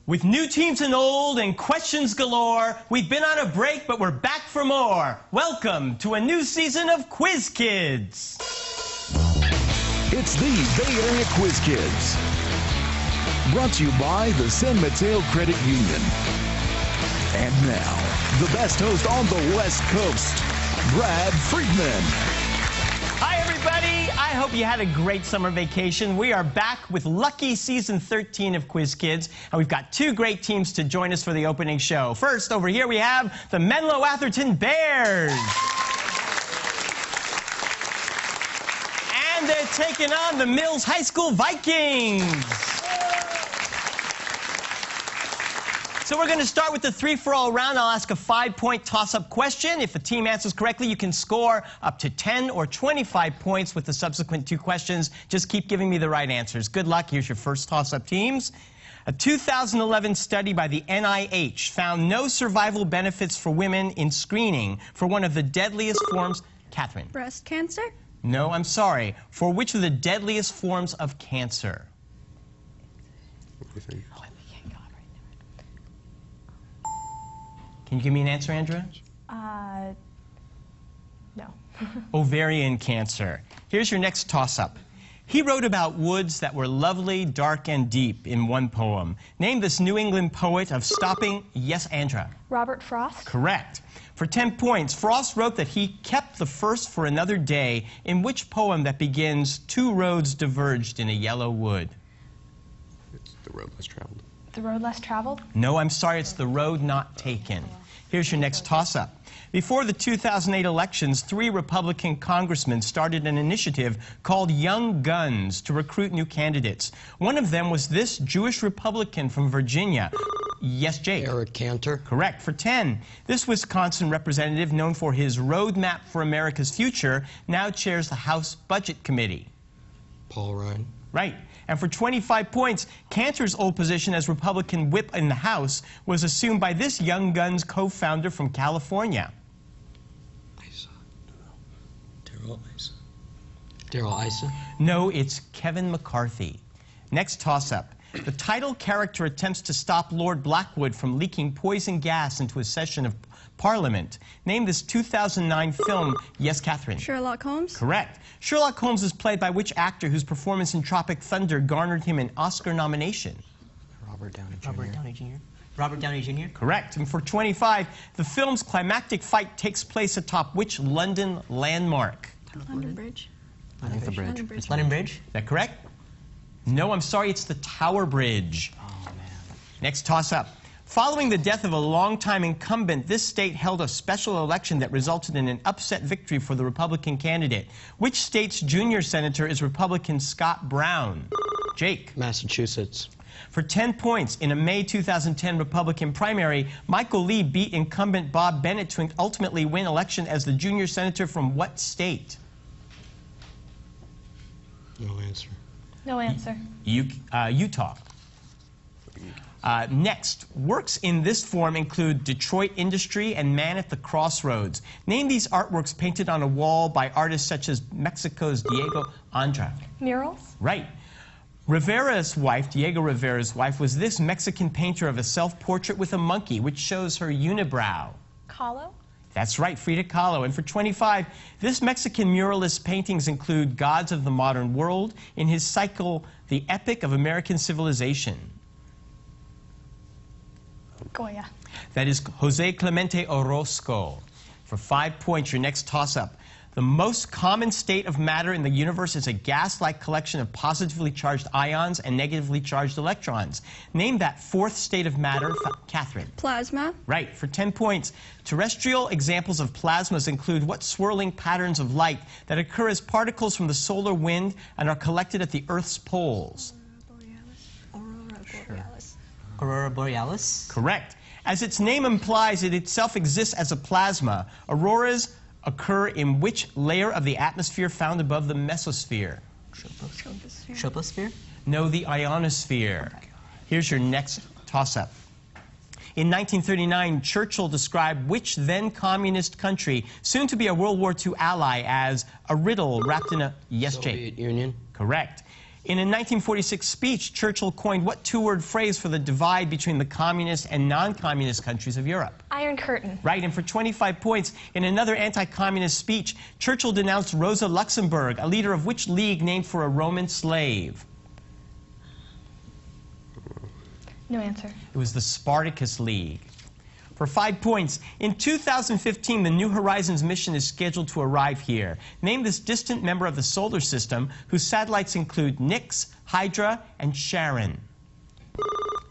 With new teams and old and questions galore, we've been on a break, but we're back for more. Welcome to a new season of Quiz Kids. It's the Bay Area Quiz Kids. Brought to you by the San Mateo Credit Union. And now, the best host on the West Coast, Brad Friedman. Hi, everybody. I hope you had a great summer vacation. We are back with Lucky Season 13 of Quiz Kids, and we've got two great teams to join us for the opening show. First, over here, we have the Menlo Atherton Bears. And they're taking on the Mills High School Vikings. So we're going to start with the three-for-all round. I'll ask a 5-point toss-up question. If a team answers correctly, you can score up to 10 or 25 points with the subsequent two questions. Just keep giving me the right answers. Good luck. Here's your first toss-up teams. A 2011 study by the NIH found no survival benefits for women in screening for one of the deadliest forms. Catherine. Breast cancer? No, I'm sorry. For which of the deadliest forms of cancer? What do you think? Can you give me an answer, Andrea? No. Ovarian cancer. Here's your next toss-up. He wrote about woods that were lovely, dark, and deep in one poem. Name this New England poet of stopping... Yes, Andrea. Robert Frost? Correct. For 10 points, Frost wrote that he kept the first for another day in which poem that begins, two roads diverged in a yellow wood? It's The Road Less Traveled. The Road Less Traveled? No, I'm sorry, it's The Road Not Taken. Here's your next toss-up. Before the 2008 elections, 3 Republican congressmen started an initiative called Young Guns to recruit new candidates. One of them was this Jewish Republican from Virginia. Yes, Jake? Eric Cantor. Correct. For 10, this Wisconsin representative, known for his roadmap for America's future, now chairs the House Budget Committee. Paul Ryan. Right. And for 25 points, Cantor's old position as Republican whip in the House was assumed by this Young Guns co-founder from California. Darrell Issa. No, it's Kevin McCarthy. Next toss-up. The title character attempts to stop Lord Blackwood from leaking poison gas into a session of Parliament. Name this 2009 film. Yes, Catherine? Sherlock Holmes? Correct. Sherlock Holmes is played by which actor whose performance in Tropic Thunder garnered him an Oscar nomination? Robert Downey Jr. Robert Downey Jr.? Correct. And for 25, the film's climactic fight takes place atop which London landmark? London Bridge. London Bridge. London Bridge? Is that correct? No, I'm sorry, it's the Tower Bridge. Oh, man. Next toss-up. Following the death of a longtime incumbent, this state held a special election that resulted in an upset victory for the Republican candidate. Which state's junior senator is Republican Scott Brown? Jake? Massachusetts. For 10 points, in a May 2010 Republican primary, Michael Lee beat incumbent Bob Bennett to ultimately win election as the junior senator from what state? No answer. No answer. Utah. Next, works in this form include Detroit Industry and Man at the Crossroads. Name these artworks painted on a wall by artists such as Mexico's Diego Andrade. Murals? Right. Rivera's wife, Diego Rivera's wife, was this Mexican painter of a self-portrait with a monkey, which shows her unibrow. Kahlo? That's right, Frida Kahlo. And for 25, this Mexican muralist's paintings include Gods of the Modern World in his cycle, The Epic of American Civilization. Goya. That is Jose Clemente Orozco. For 5 points, your next toss-up. The most common state of matter in the universe is a gas-like collection of positively charged ions and negatively charged electrons. Name that fourth state of matter, Catherine. Plasma? Right. For 10 points, terrestrial examples of plasmas include what swirling patterns of light that occur as particles from the solar wind and are collected at the Earth's poles? Aurora Borealis? Correct. As its name implies, it itself exists as a plasma. Auroras occur in which layer of the atmosphere found above the mesosphere? Troposphere? No, the ionosphere. Here's your next toss-up. In 1939, Churchill described which then communist country, soon to be a World War II ally, as a riddle wrapped in a... Yes, Jake? Soviet Union. Correct. In a 1946 speech, Churchill coined what two-word phrase for the divide between the communist and non-communist countries of Europe? Iron Curtain. Right, and for 25 points, in another anti-communist speech, Churchill denounced Rosa Luxemburg, a leader of which league named for a Roman slave? No answer. It was the Spartacus League. For 5 points, in 2015, the New Horizons mission is scheduled to arrive here. Name this distant member of the solar system whose satellites include Nix, Hydra, and Charon.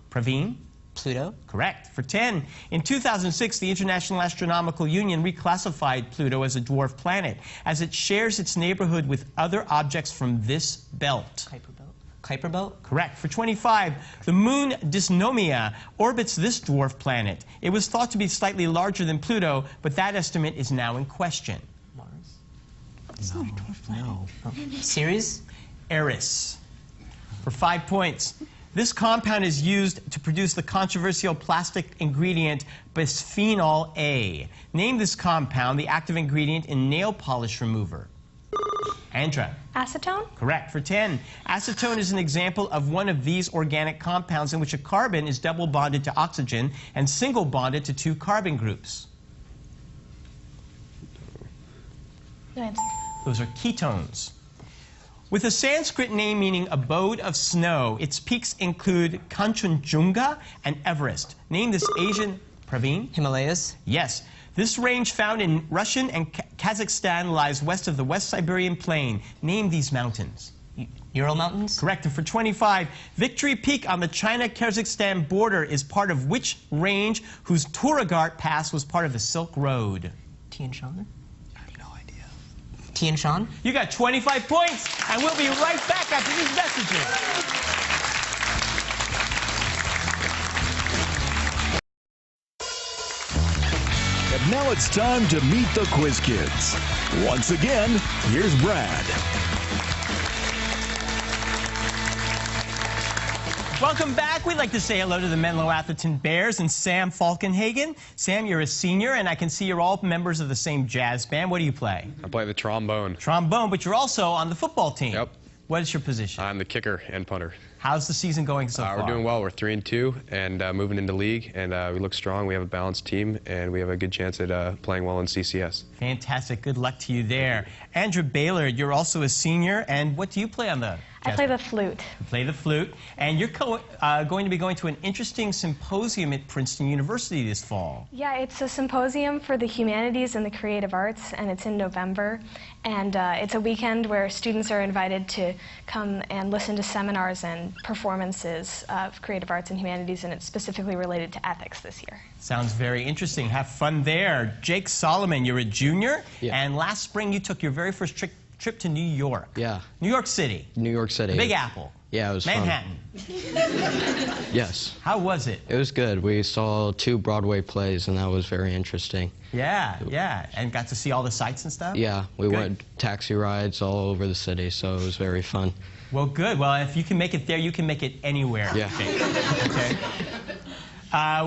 Praveen? Pluto. Correct. For 10, in 2006, the International Astronomical Union reclassified Pluto as a dwarf planet, as it shares its neighborhood with other objects from this belt. Kuiper Belt. Kuiper Belt. Correct. For 25, the moon Dysnomia orbits this dwarf planet. It was thought to be slightly larger than Pluto, but that estimate is now in question. Mars. It's not a dwarf planet. No. Oh. Ceres. Eris. For 5 points, this compound is used to produce the controversial plastic ingredient bisphenol A. Name this compound the active ingredient in nail polish remover. Andra. Acetone. Correct. For 10, acetone is an example of one of these organic compounds in which a carbon is double bonded to oxygen and single bonded to 2 carbon groups. No answer. Those are ketones. With a Sanskrit name meaning abode of snow, its peaks include Kanchenjunga and Everest. Name this Asian... Praveen? Himalayas. Yes. This range found in Russian and Kazakhstan lies west of the West Siberian Plain. Name these mountains. Ural Mountains. Correct. And for 25, Victory Peak on the China-Kazakhstan border is part of which range whose Turagart Pass was part of the Silk Road? Tian Shan. I have no idea. Tian Shan. You got 25 points, and we'll be right back after these messages. And now it's time to meet the Quiz Kids. Once again, here's Brad. Welcome back. We'd like to say hello to the Menlo Atherton Bears and Sam Falkenhagen. Sam, you're a senior, and I can see you're all members of the same jazz band. What do you play? I play the trombone. Trombone, but you're also on the football team. Yep. What is your position? I'm the kicker and punter. How's the season going so far? We're doing well. We're 3-2 and moving into league, and we look strong. We have a balanced team, and we have a good chance at playing well in CCS. Fantastic. Good luck to you there. Andrew Baylor, you're also a senior, and what do you play on the I play the flute. You play the flute, and you're going to be going to an interesting symposium at Princeton University this fall. Yeah, it's a symposium for the humanities and the creative arts, and it's in November. And it's a weekend where students are invited to come and listen to seminars and performances of creative arts and humanities, and it's specifically related to ethics this year. Sounds very interesting. Have fun there. Jake Solomon, you're a junior, and last spring you took your very first trip to New York. Yeah. New York City. New York City. The Big Apple. Yeah, it was Manhattan. fun. Yes. How was it? It was good. We saw 2 Broadway plays, and that was very interesting. Yeah, yeah. And got to see all the sights and stuff? Yeah, we Good. went taxi rides all over the city, so it was very fun. Well, good. Well, if you can make it there, you can make it anywhere. Yeah. Jake. Okay.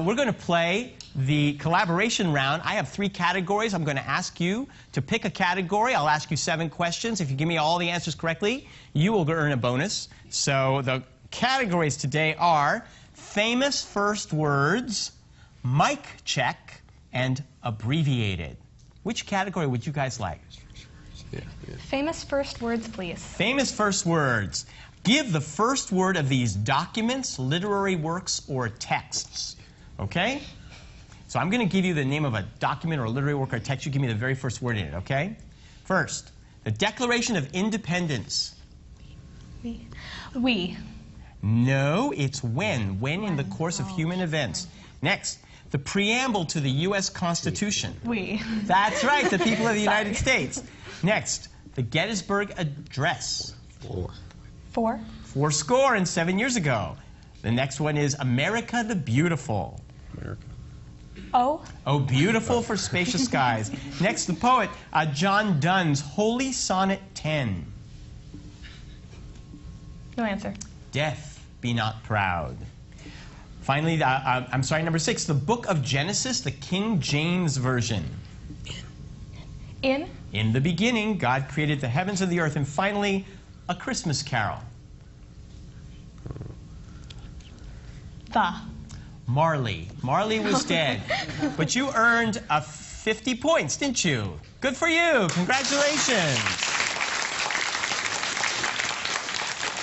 We're going to play the collaboration round. I have 3 categories. I'm going to ask you to pick a category. I'll ask you 7 questions. If you give me all the answers correctly, you will earn a bonus. So the categories today are famous first words, mic check, and abbreviated. Which category would you guys like? Yeah. Famous first words, please. Famous first words. Give the first word of these documents, literary works, or texts. Okay? So I'm going to give you the name of a document or a literary work or text. You give me the very first word in it, okay? First, the Declaration of Independence. We. No, it's when. When in the course of human events. Next, the preamble to the U.S. Constitution. We. That's right, the people of the United States. Next, the Gettysburg Address. 4. 4 7 years ago. The next one is America the Beautiful. America. O. Oh, beautiful for spacious skies. Next, the poet John Donne's Holy Sonnet 10. No answer. Death, be not proud. Finally, I'm sorry, number 6, the Book of Genesis, the King James Version. In. In the beginning, God created the heavens and the earth. And finally, A Christmas Carol. Marley. Marley was dead. But you earned 50 points, didn't you? Good for you. Congratulations.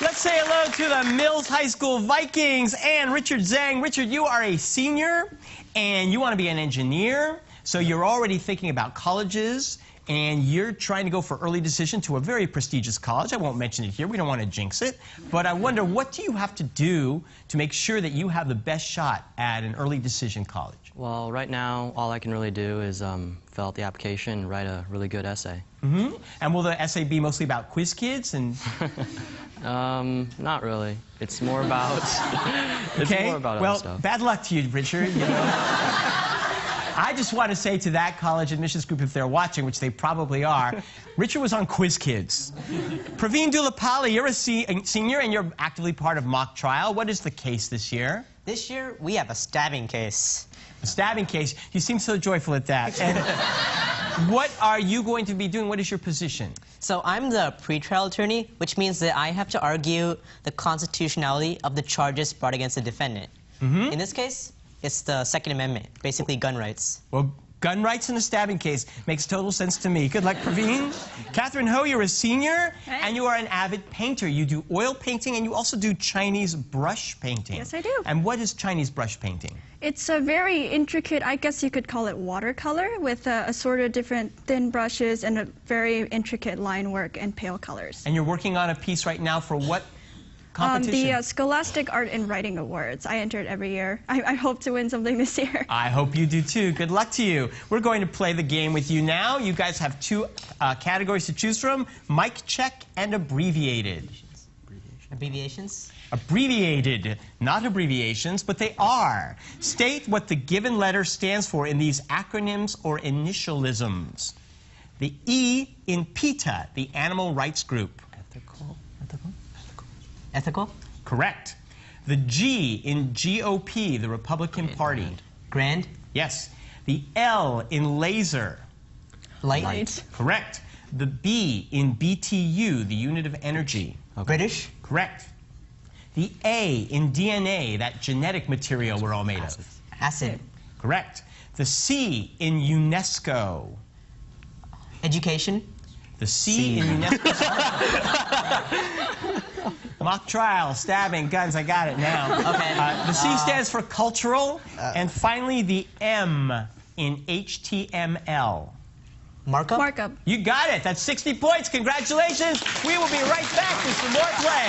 Let's say hello to the Mills High School Vikings and Richard Zhang. Richard, you are a senior and you want to be an engineer. So you're already thinking about colleges and you're trying to go for early decision to a very prestigious college. I won't mention it here. We don't want to jinx it. But I wonder, what do you have to do to make sure that you have the best shot at an early decision college? Well, right now, all I can really do is fill out the application and write a really good essay. Mm-hmm. And will the essay be mostly about quiz kids? And Not really. It's more about, okay. More about well, other stuff. Bad luck to you, Richard. You know? I just want to say to that college admissions group, if they're watching, which they probably are, Richard was on Quiz Kids. Praveen Dulapalli, you're a senior and you're actively part of mock trial. What is the case this year? This year, we have a stabbing case. A stabbing case. You seem so joyful at that. And what are you going to be doing? What is your position? So I'm the pretrial attorney, which means that I have to argue the constitutionality of the charges brought against the defendant. In this case, it's the Second Amendment, basically gun rights. Well, gun rights in a stabbing case makes total sense to me. Good luck, Praveen. Catherine Ho, you're a senior, and you are an avid painter. You do oil painting, and you also do Chinese brush painting. Yes, I do. And what is Chinese brush painting? It's a very intricate, I guess you could call it watercolor, with a sort of different thin brushes and a very intricate line work and pale colors. And you're working on a piece right now for what competition? The Scholastic Art and Writing Awards. I enter it every year. I hope to win something this year. I hope you do too. Good luck to you. We're going to play the game with you now. You guys have two categories to choose from: mic check and abbreviated. Abbreviations? Abbreviated, not abbreviations, but they are. State what the given letter stands for in these acronyms or initialisms. The E in PETA, the animal rights group. Ethical? Correct. The G in GOP, the Republican Party. Grand? Yes. The L in laser. Light? Correct. The B in BTU, the unit of energy. British? Correct. The A in DNA, that genetic material we're all made of. Acid? Correct. The C in UNESCO. Education? The C in UNESCO. Mock trial, stabbing, guns, I got it now. Okay. The C stands for cultural. And finally, the M in HTML. Markup? Markup. You got it. That's 60 points. Congratulations. We will be right back with some more play.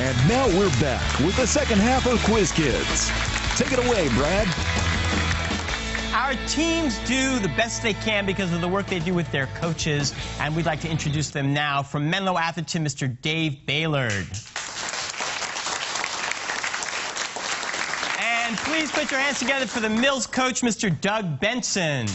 And now we're back with the second half of Quiz Kids. Take it away, Brad. Our teams do the best they can because of the work they do with their coaches, and we'd like to introduce them now. From Menlo Atherton, Mr. Dave Baylord. And please put your hands together for the Mills coach, Mr. Doug Benson.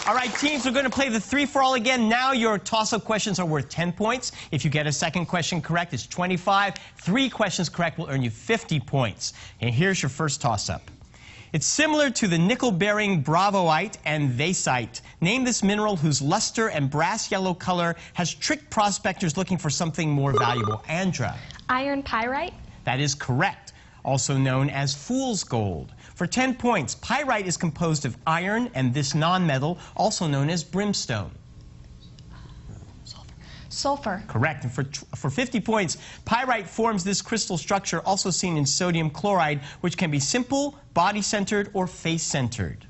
All right, teams, we're going to play the three-for-all again. Now your toss-up questions are worth 10 points. If you get a second question correct, it's 25. 3 questions correct will earn you 50 points. And here's your first toss-up. It's similar to the nickel-bearing bravoite and vasite. Name this mineral whose luster and brass yellow color has tricked prospectors looking for something more valuable. Andra. Iron pyrite? That is correct. Also known as fool's gold. For 10 points, pyrite is composed of iron and this nonmetal, also known as brimstone. Sulfur. Correct. And for 50 points, pyrite forms this crystal structure, also seen in sodium chloride, which can be simple, body-centered, or face-centered.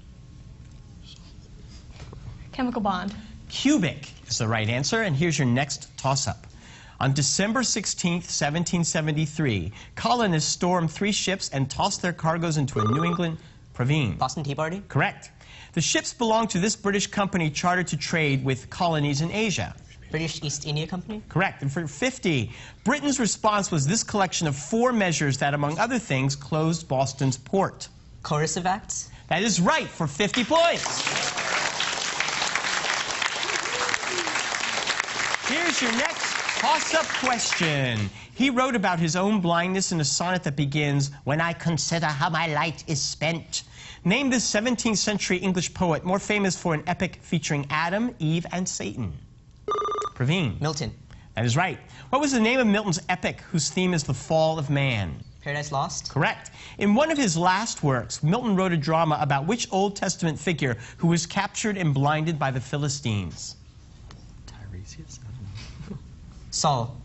Chemical bond. Cubic is the right answer, and here's your next toss-up. On December 16, 1773, colonists stormed 3 ships and tossed their cargoes into a New England... Praveen. Boston Tea Party? Correct. The ships belonged to this British company chartered to trade with colonies in Asia. British East India Company? Correct. And for 50, Britain's response was this collection of 4 measures that, among other things, closed Boston's port. Coercive acts? That is right, for 50 points. Here's your next toss-up question. He wrote about his own blindness in a sonnet that begins, "When I consider how my light is spent." Name this 17th century English poet more famous for an epic featuring Adam, Eve, and Satan. Praveen. Milton. That is right. What was the name of Milton's epic whose theme is the fall of man? Paradise Lost. Correct. In one of his last works, Milton wrote a drama about which Old Testament figure who was captured and blinded by the Philistines? Tiresias? Saul.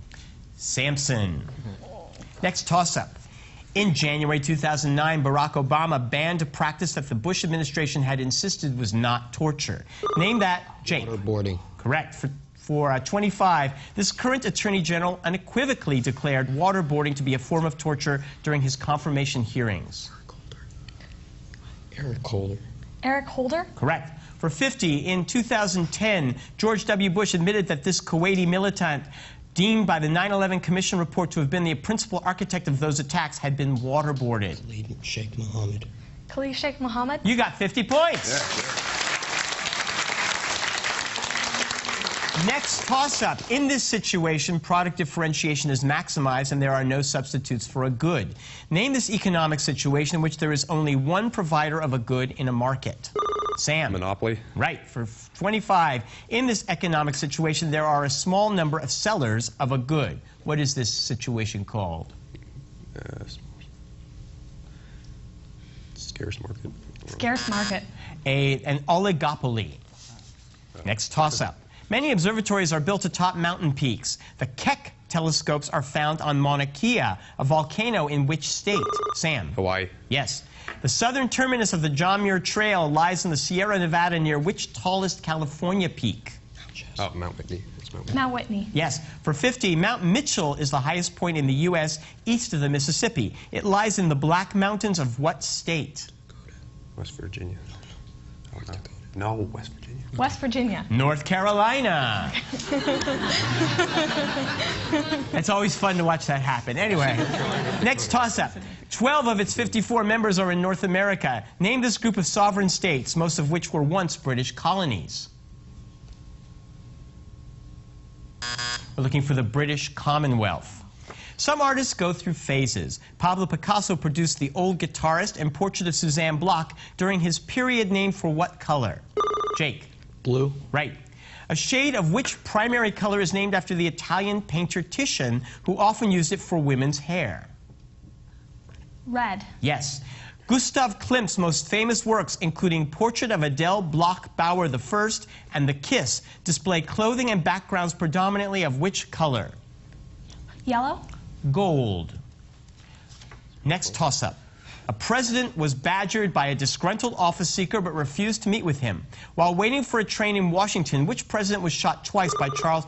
Samson. Next toss-up. In January 2009, Barack Obama banned a practice that the Bush administration had insisted was not torture. Name that, Jake. Waterboarding. Correct. For 25, this current Attorney General unequivocally declared waterboarding to be a form of torture during his confirmation hearings. Eric Holder. Eric Holder? Correct. For 50, in 2010, George W. Bush admitted that this Kuwaiti militant, deemed by the 9/11 Commission report to have been the principal architect of those attacks, had been waterboarded. Khalid Sheikh Mohammed. Khalid Sheikh Mohammed? You got 50 points. Next toss-up. In this situation, product differentiation is maximized and there are no substitutes for a good. Name this economic situation in which there is only one provider of a good in a market. Sam. Monopoly. Right. For 25, in this economic situation, there are a small number of sellers of a good. What is this situation called? Scarce market. Scarce market. An oligopoly. Next toss-up. Many observatories are built atop mountain peaks. The Keck telescopes are found on Mauna Kea, a volcano in which state? Sam. Hawaii. Yes. The southern terminus of the John Muir Trail lies in the Sierra Nevada near which tallest California peak? Oh, Mount Whitney. It's Mount Whitney. Mount Whitney. Yes. For 50, Mount Mitchell is the highest point in the U.S. east of the Mississippi. It lies in the Black Mountains of what state? West Virginia. Oh, no, West Virginia. West Virginia. North Carolina. It's always fun to watch that happen. Anyway, next toss-up. 12 of its 54 members are in North America. Name this group of sovereign states, most of which were once British colonies. We're looking for the British Commonwealth. Some artists go through phases. Pablo Picasso produced The Old Guitarist and Portrait of Suzanne Bloch during his period named for what color? Jake. Blue. Right. A shade of which primary color is named after the Italian painter Titian, who often used it for women's hair? Red. Yes. Gustav Klimt's most famous works, including Portrait of Adele Bloch-Bauer I and The Kiss, display clothing and backgrounds predominantly of which color? Yellow. Gold. Next toss-up. A president was badgered by a disgruntled office seeker but refused to meet with him. While waiting for a train in Washington, which president was shot twice by Charles...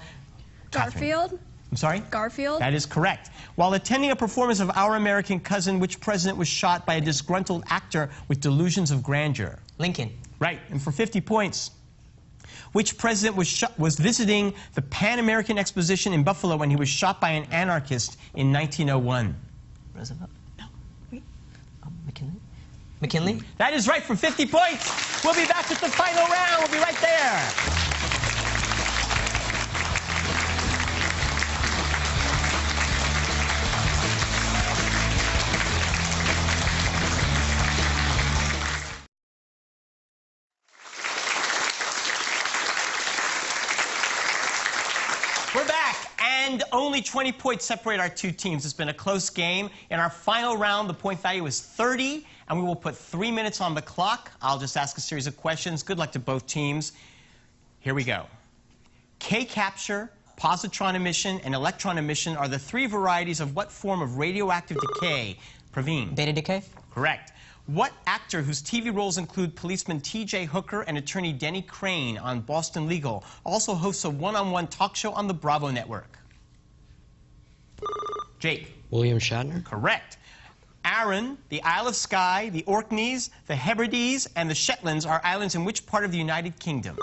Garfield? I'm sorry? Garfield? That is correct. While attending a performance of Our American Cousin, which president was shot by a disgruntled actor with delusions of grandeur? Lincoln. Right. And for 50 points, which president was visiting the Pan American Exposition in Buffalo when he was shot by an anarchist in 1901? Roosevelt? No. Wait. McKinley? McKinley? That is right for 50 points. We'll be back with the final round. We'll be right there. We're back, and only 20 points separate our two teams. It's been a close game. In our final round, the point value is 30, and we will put 3 minutes on the clock. I'll just ask a series of questions. Good luck to both teams. Here we go. K-capture, positron emission, and electron emission are the three varieties of what form of radioactive decay? Praveen. Beta decay? Correct. What actor whose TV roles include policeman T.J. Hooker and attorney Denny Crane on Boston Legal also hosts a one-on-one talk show on the Bravo Network? Jake. William Shatner. Correct. Arran, the Isle of Skye, the Orkneys, the Hebrides, and the Shetlands are islands in which part of the United Kingdom?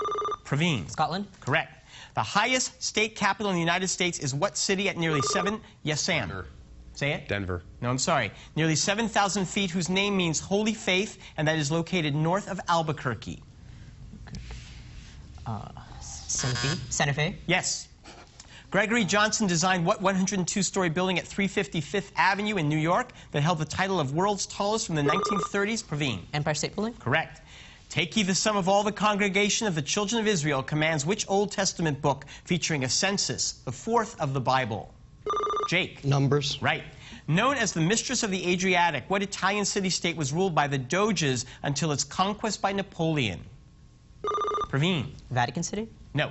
Praveen. Scotland? Correct. The highest state capital in the United States is what city at nearly 7? Yes, Sam. Denver. Say it? Denver. No, I'm sorry. Nearly 7,000 feet, whose name means Holy Faith, and that is located north of Albuquerque. Santa Fe? Yes. Gregory Johnson designed what 102-story building at 350 Fifth Avenue in New York that held the title of world's tallest from the 1930s? Praveen. Empire State Building? Correct. Take ye the sum of all the congregation of the children of Israel commands which Old Testament book featuring a census, the fourth of the Bible? Jake. Numbers. Right. Known as the Mistress of the Adriatic, what Italian city-state was ruled by the Doges until its conquest by Napoleon? Praveen. Vatican City? No.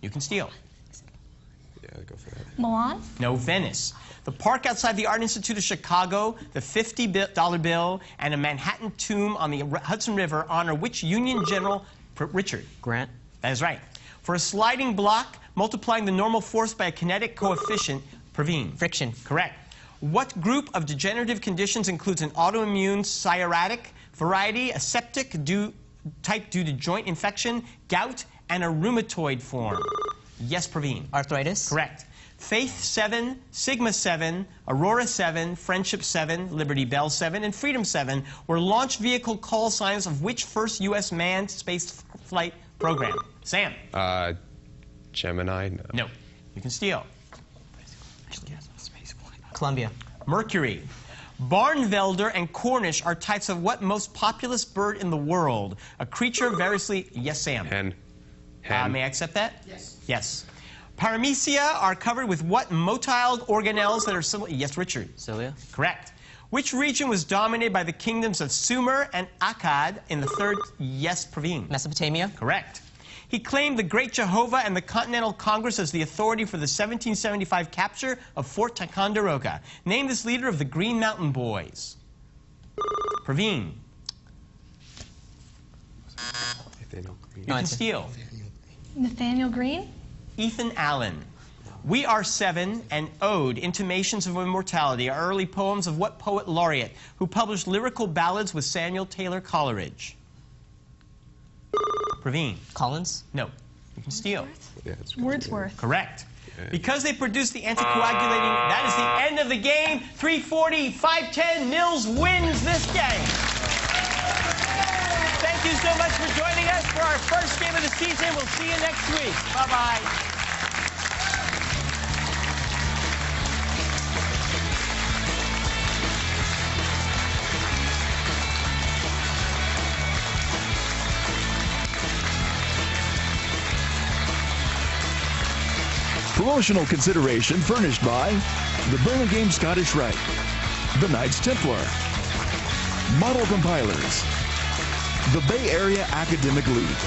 You can steal. Yeah, go for that. Milan? No, Venice. The park outside the Art Institute of Chicago, the $50 bill, and a Manhattan tomb on the Hudson River honor which Union General? Richard. Grant. That is right. For a sliding block, multiplying the normal force by a kinetic coefficient? Praveen. Friction. Correct. What group of degenerative conditions includes an autoimmune psoriatic variety, a septic type due to joint infection, gout, and a rheumatoid form? Yes, Praveen. Arthritis? Correct. Faith 7, Sigma 7, Aurora 7, Friendship 7, Liberty Bell 7, and Freedom 7 were launch vehicle call signs of which first U.S. manned space flight program? Sam. Gemini? No. You can steal. Columbia. Mercury. Barnvelder and Cornish are types of what most populous bird in the world? A creature variously... Yes, Sam. Hen. Hen. May I accept that? Yes. Yes. Paramecia are covered with what motile organelles that are similar? Yes, Richard. Cilia. Correct. Which region was dominated by the kingdoms of Sumer and Akkad in the third? Yes, Praveen. Mesopotamia? Correct. He claimed the Great Jehovah and the Continental Congress as the authority for the 1775 capture of Fort Ticonderoga. Name this leader of the Green Mountain Boys. Praveen. Nathaniel Green. You can steal. Nathaniel Green? Ethan Allen. We Are Seven and Ode, Intimations of Immortality, are early poems of what poet laureate who published lyrical ballads with Samuel Taylor Coleridge? Praveen. Collins? No. You can steal. Yeah, it's Wordsworth. Correct. Because they produced the anticoagulating, that is the end of the game. 340, 510, Nils wins this game. Thank you so much for joining us for our first game of the season. We'll see you next week. Bye-bye. Promotional consideration furnished by the Burlingame Scottish Rite, the Knights Templar, Model Compilers, the Bay Area Academic League,